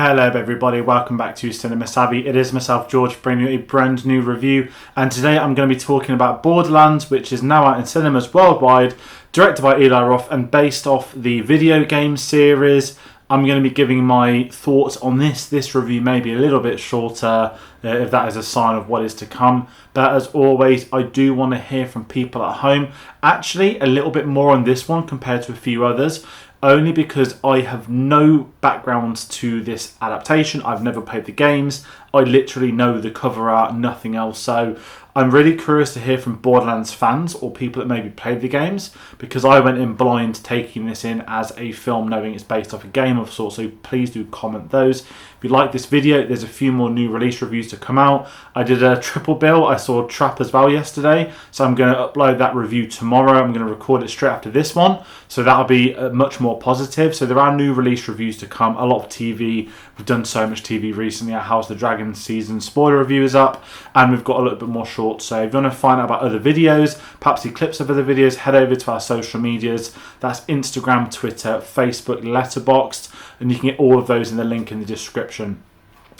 Hello everybody, welcome back to Cinema Savvy. It is myself, George, bringing you a brand new review, and today I'm going to be talking about Borderlands, which is now out in cinemas worldwide, directed by Eli Roth and based off the video game series. I'm going to be giving my thoughts on this. This review may be a little bit shorter, if that is a sign of what is to come. But as always, I do want to hear from people at home. Actually, a little bit more on this one compared to a few others, only because I have no background to this adaptation. I've never played the games. I literally know the cover art, nothing else. So I'm really curious to hear from Borderlands fans or people that maybe played the games, because I went in blind taking this in as a film knowing it's based off a game of sorts, so please do comment those. If you like this video, there's a few more new release reviews to come out. I did a triple bill. I saw Trap as well yesterday, so I'm going to upload that review tomorrow. I'm going to record it straight after this one, so that'll be much more positive. So there are new release reviews to come, a lot of TV. We've done so much TV recently. Our House of the Dragon season spoiler review is up, and we've got a little bit more short. So if you want to find out about other videos, perhaps see clips of other videos, head over to our social medias. That's Instagram, Twitter, Facebook, Letterboxd, and you can get all of those in the link in the description.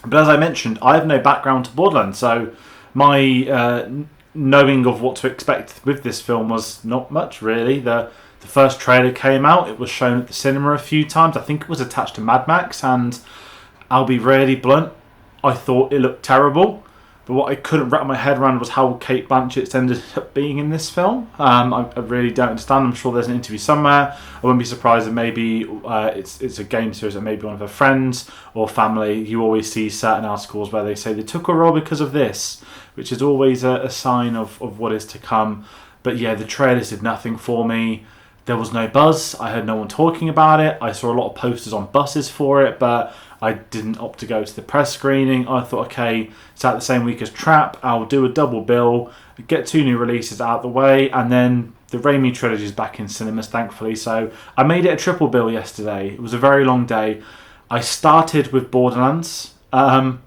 But as I mentioned, I have no background to Borderlands, so my knowing of what to expect with this film was not much, really. The first trailer came out, it was shown at the cinema a few times. I think it was attached to Mad Max, and I'll be really blunt, I thought it looked terrible. But what I couldn't wrap my head around was how Cate Blanchett ended up being in this film. I really don't understand. I'm sure there's an interview somewhere. I wouldn't be surprised if maybe it's a game series that maybe one of her friends or family. You always see certain articles where they say they took a role because of this, which is always a sign of what is to come. But yeah, the trailers did nothing for me. There was no buzz. I heard no one talking about it. I saw a lot of posters on buses for it, but I didn't opt to go to the press screening. I thought, okay, it's out the same week as Trap. I'll do a double bill, get two new releases out of the way, and then the Raimi trilogy is back in cinemas, thankfully. So I made it a triple bill yesterday. It was a very long day. I started with Borderlands. I'm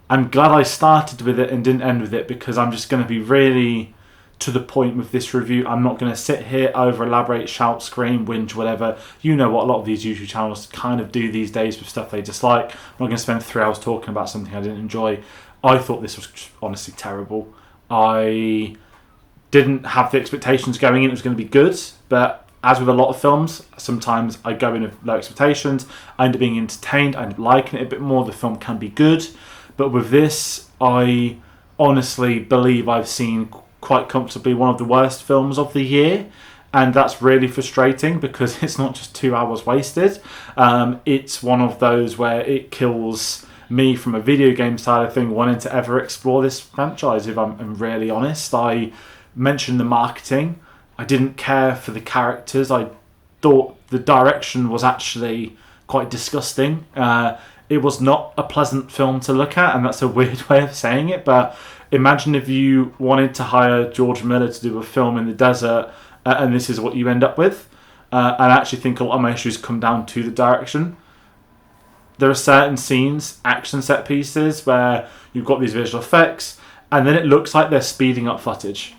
glad I started with it and didn't end with it, because I'm just going to be really to the point with this review. I'm not going to sit here, over elaborate, shout, scream, whinge, whatever. You know what a lot of these YouTube channels kind of do these days with stuff they dislike. I'm not going to spend 3 hours talking about something I didn't enjoy. I thought this was honestly terrible. I didn't have the expectations going in it was going to be good, but as with a lot of films, sometimes I go in with low expectations. I end up being entertained. I end up liking it a bit more. The film can be good, but with this, I honestly believe I've seen quite comfortably one of the worst films of the year, and that's really frustrating because it's not just 2 hours wasted. It's one of those where it kills me from a video game side of thing wanting to ever explore this franchise, if I'm really honest. I mentioned the marketing. I didn't care for the characters. I thought the direction was actually quite disgusting. It was not a pleasant film to look at, and that's a weird way of saying it, but imagine if you wanted to hire George Miller to do a film in the desert, and this is what you end up with. And I actually think a lot of my issues come down to the direction. There are certain scenes, action set pieces, where you've got these visual effects, and then it looks like they're speeding up footage.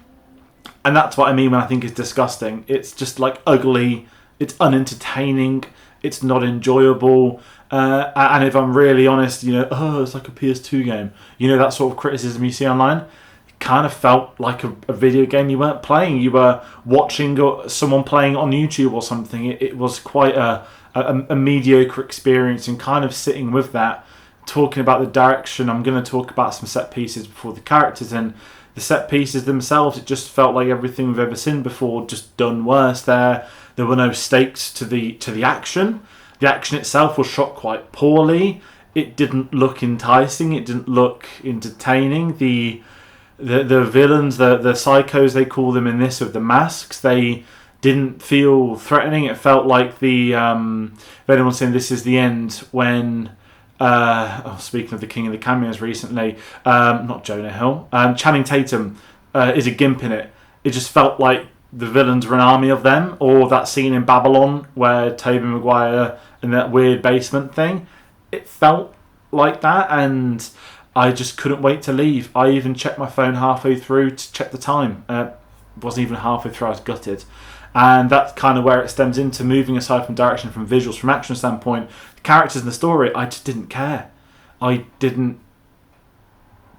And that's what I mean when I think it's disgusting. It's just like ugly, it's unentertaining, it's not enjoyable. And if I'm really honest, it's like a PS2 game. That sort of criticism you see online. It kind of felt like a video game you weren't playing. You were watching someone playing on YouTube or something. It was quite a mediocre experience, and kind of sitting with that, talking about the direction. I'm going to talk about some set pieces before the characters, and the set pieces themselves, it just felt like everything we've ever seen before, just done worse. There were no stakes to the action. The action itself was shot quite poorly. It didn't look enticing. It didn't look entertaining. The villains, the psychos they call them in this with the masks, they didn't feel threatening. It felt like if anyone's saying this is the end, when speaking of the King of the Cameos recently, not Jonah Hill, Channing Tatum is a gimp in it. It just felt like the villains were an army of them, or that scene in Babylon where Tobey Maguire in that weird basement thing. It felt like that, and I just couldn't wait to leave. I even checked my phone halfway through to check the time. It wasn't even halfway through, I was gutted. And that's kind of where it stems into, moving aside from direction, from visuals, from action standpoint. The characters and the story, I just didn't care. I didn't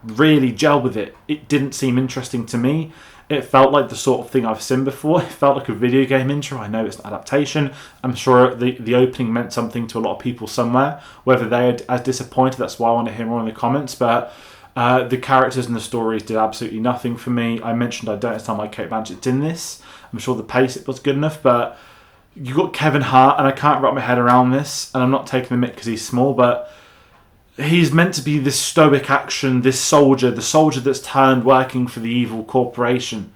really gel with it. It didn't seem interesting to me. It felt like the sort of thing I've seen before. It felt like a video game intro. I know it's an adaptation. I'm sure the opening meant something to a lot of people somewhere. Whether they're as disappointed, that's why I want to hear more in the comments. But the characters and the stories did absolutely nothing for me. I mentioned I don't understand why Cate Blanchett's in this. I'm sure the pace it was good enough, but you got Kevin Hart, and I can't wrap my head around this. And I'm not taking the mick because he's small, but he's meant to be this stoic action, this soldier, the soldier that's turned working for the evil corporation.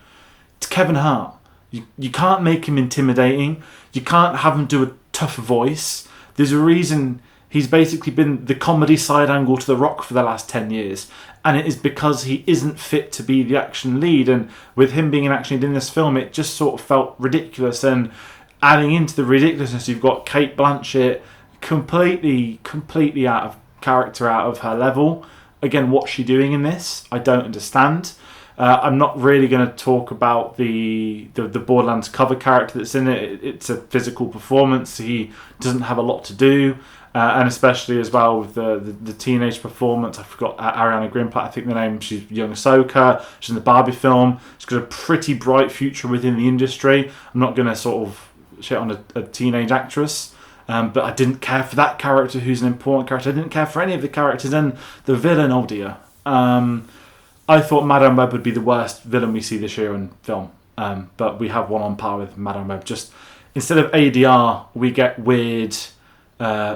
It's Kevin Hart. You can't make him intimidating. You can't have him do a tough voice. There's a reason he's basically been the comedy side angle to The Rock for the last 10 years. And it is because he isn't fit to be the action lead. And with him being an action lead in this film, it just sort of felt ridiculous. And adding into the ridiculousness, you've got Cate Blanchett completely out of character, out of her level. Again, what's she doing in this? I don't understand. I'm not really going to talk about the Borderlands cover character that's in it. It's a physical performance. He doesn't have a lot to do, and especially as well with the teenage performance. I forgot Ariana Greenblatt, I think the name. She's young Ahsoka. She's in the Barbie film. She's got a pretty bright future within the industry. I'm not going to sort of shit on a teenage actress. But I didn't care for that character, who's an important character. I didn't care for any of the characters. And the villain, oh dear. I thought Madame Web would be the worst villain we see this year in film. But we have one on par with Madame Web. Just instead of ADR, we get weird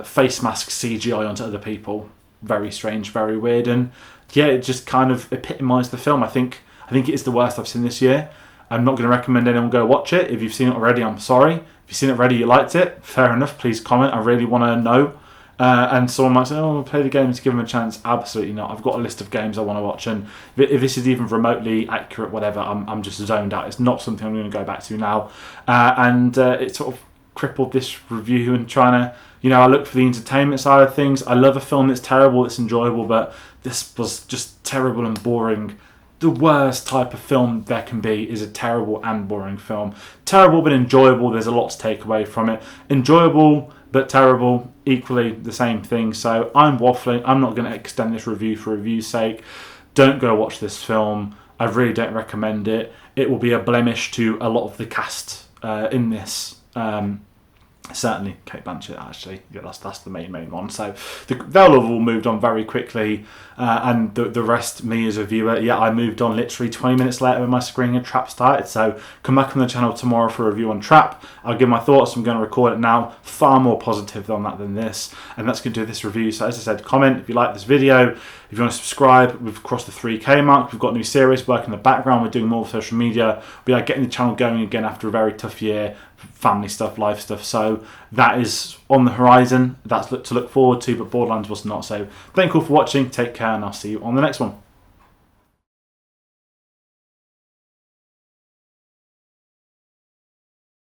face mask CGI onto other people. Very strange, very weird. And yeah, it just kind of epitomised the film. I think it is the worst I've seen this year. I'm not going to recommend anyone go watch it. If you've seen it already, I'm sorry. If you've seen it already, you liked it, fair enough. Please comment. I really want to know. And someone might say, "Oh, we'll play the game to give them a chance." Absolutely not. I've got a list of games I want to watch, and if this is even remotely accurate, whatever, I'm just zoned out. It's not something I'm going to go back to now. It sort of crippled this review and trying to, I look for the entertainment side of things. I love a film that's terrible, that's enjoyable, but this was just terrible and boring. The worst type of film there can be is a terrible and boring film. Terrible but enjoyable, there's a lot to take away from it. Enjoyable but terrible, equally the same thing. So I'm waffling. I'm not going to extend this review for review's sake. Don't go watch this film. I really don't recommend it. It will be a blemish to a lot of the cast in this. Certainly Cate Blanchett, actually. Yeah, that's the main one. So they'll have all moved on very quickly, and the rest, me as a viewer, I moved on literally 20 minutes later when my screening of Trap started. So come back on the channel tomorrow for a review on Trap. I'll give my thoughts. I'm going to record it now. Far more positive on that than this, and that's going to do this review. So as I said, comment if you like this video. If you want to subscribe, we've crossed the 3K mark. We've got a new series working in the background. We're doing more social media. We are getting the channel going again after a very tough year. Family stuff, life stuff. So that is on the horizon. That's to look forward to, but Borderlands was not. So thank you all for watching. Take care, and I'll see you on the next one.